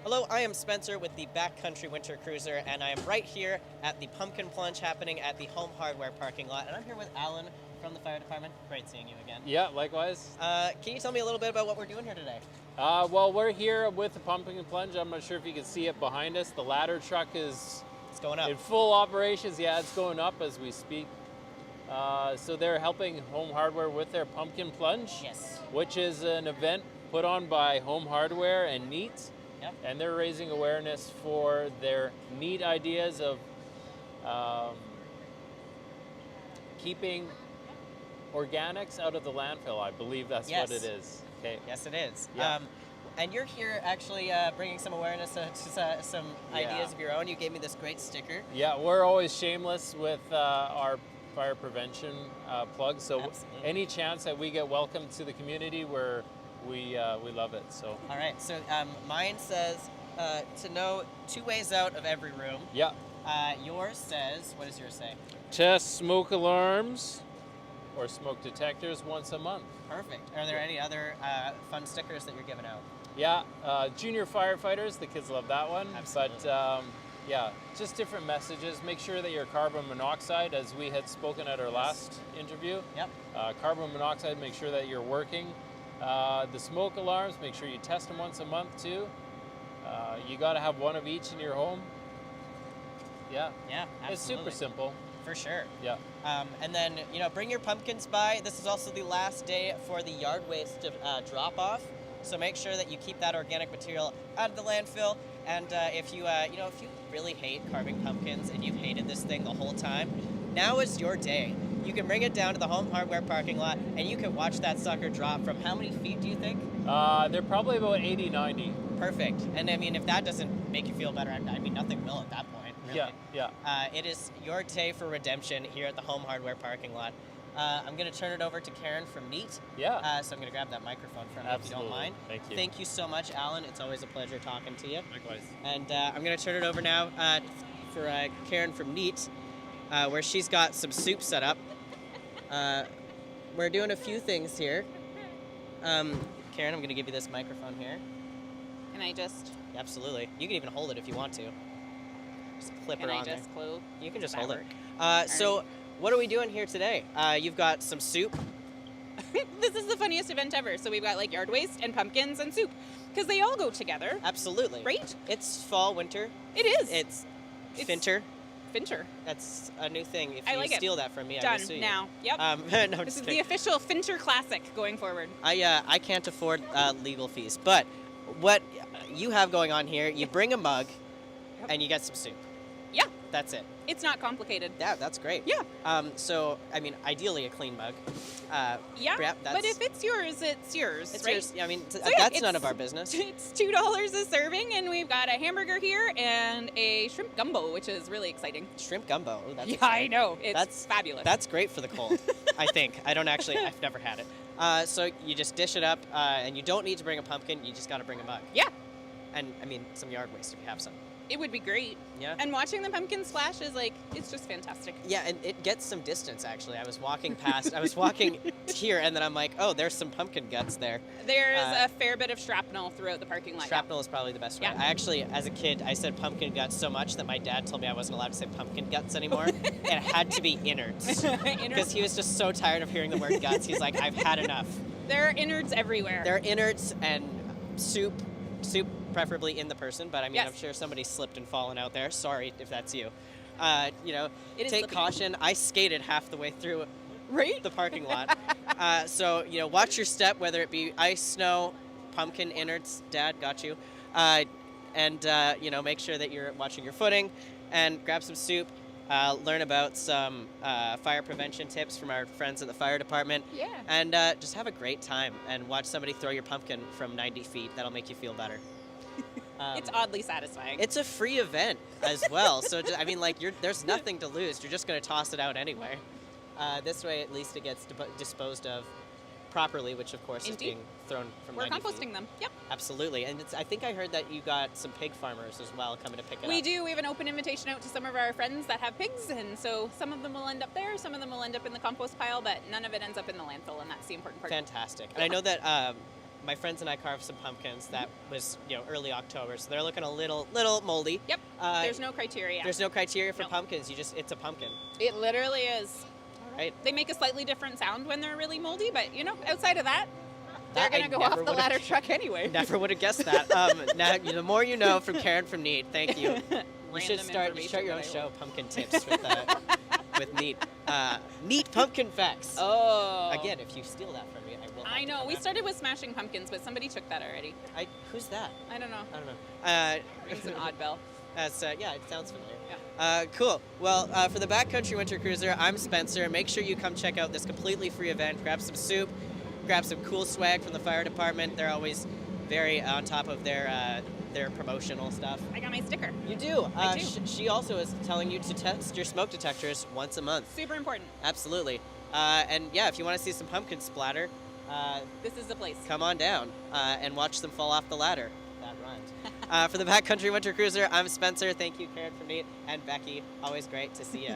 Hello, I am Spencer with the Backcountry Winter Cruiser, and I am right here at the Pumpkin Plunge happening at the Home Hardware parking lot. And I'm here with Alyn from the fire department. Great seeing you again. Yeah, likewise. Can you tell me a little bit about what we're doing here today? Well, we're here with the Pumpkin Plunge. I'm not sure if you can see it behind us. The ladder truck is It's going up. in full operations. Yeah, it's going up as we speak. So they're helping Home Hardware with their Pumpkin Plunge, Yes. which is an event put on by Home Hardware and Neat. Yep. And they're raising awareness for their neat ideas of keeping organics out of the landfill. I believe that's Yes. what it is. Okay. Yes, it is. Yeah. And you're here actually bringing some awareness to some ideas of your own. You gave me this great sticker. Yeah, we're always shameless with our fire prevention plugs. So Absolutely. any chance that we get welcome to the community, we love it. So All right, so mine says to know 2 ways out of every room. yeah, Yours says, what does yours say? test smoke alarms or smoke detectors once a month. Perfect. Are there any other fun stickers that you're giving out? Yeah, junior firefighters, the kids love that one. Absolutely. But yeah, just different messages. Make sure that your carbon monoxide, as we had spoken at our last interview, Yep. carbon monoxide, make sure that you're working. The smoke alarms, make sure you test them once a month too. You got to have one of each in your home. Yeah, Yeah, absolutely. it's super simple. For sure. Yeah. And then, bring your pumpkins by. This is also the last day for the yard waste drop-off. So make sure that you keep that organic material out of the landfill. And if you really hate carving pumpkins and you've hated this thing the whole time, now is your day. You can bring it down to the Home Hardware parking lot, and you can watch that sucker drop from how many feet do you think? They're probably about 80, 90. Perfect. And I mean, if that doesn't make you feel better, I mean, nothing will at that point. Really. Yeah. It is your day for redemption here at the Home Hardware parking lot. I'm going to turn it over to Karen from Neat. Yeah. So I'm going to grab that microphone from you if you don't Absolutely. mind. Thank you. Thank you so much, Alyn. It's always a pleasure talking to you. Likewise. And I'm going to turn it over now for Karen from Neat, where she's got some soup set up. We're doing a few things here. Karen, I'm going to give you this microphone here. Can I just Absolutely. You can even hold it if you want to. Just clip can it I on there. just close? You can just Does hold that it. So, what are we doing here today? You've got some soup. This is the funniest event ever. So we've got like yard waste and pumpkins and soup because they all go together, Absolutely. right? It's fall, winter. It is. It's It's- finter. Fincher. That's a new thing. If I you like it. steal that from me, I will Done sue you. now. Yep. No, I'm This just is the kidding. official Fincher classic going forward. I can't afford legal fees, but what you have going on here, you bring a mug, Yep. and you get some soup. Yeah. That's it. It's not complicated. Yeah, that's great. Yeah. So, I mean, ideally a clean mug. Yeah. Yeah, But that's- if it's yours, it's yours, It's right? yours. I mean, yeah, that's none it's- of our business. It's $2 a serving, and we've got a hamburger here and a shrimp gumbo, which is really exciting. Shrimp gumbo. Ooh, that's Yeah, exciting. I know. It's That's- fabulous. That's great for the cold, I think. I've never had it. So you just dish it up, and you don't need to bring a pumpkin. You just got to bring a mug. Yeah. And I mean, some yard waste if you have some. It would be great. Yeah. And watching the pumpkin splash is like, it's just fantastic. Yeah, and it gets some distance actually. I was walking here, and then I'm like, oh, there's some pumpkin guts there. There's a fair bit of shrapnel throughout the parking lot. Shrapnel is probably the best way. Yeah. I actually, as a kid, I said pumpkin guts so much that my dad told me I wasn't allowed to say pumpkin guts anymore. It had to be innards. Because he was just so tired of hearing the word guts. He's like, I've had enough. There are innards everywhere. There are innards and soup preferably in the person, but I mean, Yes. I'm sure somebody slipped and fallen out there. Sorry if that's you. It is Take slippy. caution. I skated half the way through Right? the parking lot. So, watch your step, whether it be ice, snow, pumpkin, innards. Dad, got you. And make sure that you're watching your footing and grab some soup. Learn about some fire prevention tips from our friends at the fire department. Yeah. And just have a great time and watch somebody throw your pumpkin from 90 feet. That'll make you feel better. It's oddly satisfying. It's a free event as well. So, there's nothing to lose. You're just going to toss it out anyway. This way, at least it gets disposed of properly, which, of course, is Indeed. being thrown from We're 90 composting feet. them. Yep. Absolutely. And I think I heard that you got some pig farmers as well coming to pick it We up. do. We have an open invitation out to some of our friends that have pigs, and so some of them will end up there, some of them will end up in the compost pile, but none of it ends up in the landfill, and that's the important part. Fantastic. And I know that my friends and I carved some pumpkins that was, early October, so they're looking a little moldy. Yep. There's no criteria. There's no criteria for No. pumpkins. It's a pumpkin. It literally is. All right. They make a slightly different sound when they're really moldy, but outside of that, they're That I gonna go never off the would've- ladder truck anyway. Never would have guessed that. Now, the more you know from Karen from Neat. Thank you. You should Random start your own information, show, Pumpkin Tips, with Neat. Neat pumpkin facts. Oh. Again, if you steal that from me, I will. Have I to know. come We after started with smashing pumpkins, but somebody took that already. you. Who's that? I don't know. I don't know. Rings an odd bell. Yeah, it sounds familiar. Yeah. Cool. Well, for the Backcountry Winter Cruiser, I'm Spencer. Make sure you come check out this completely free event. Grab some soup, grab some cool swag from the fire department. They're always very on top of their promotional stuff. I got my sticker. You do. I do. She also is telling you to test your smoke detectors once a month. Super important. Absolutely. And yeah, if you want to see some pumpkin splatter, This is the place. come on down and watch them fall off the ladder. That rhymed. For the Backcountry Winter Cruiser, I'm Spencer. Thank you, Karen from Neat, and Becky. Always great to see you.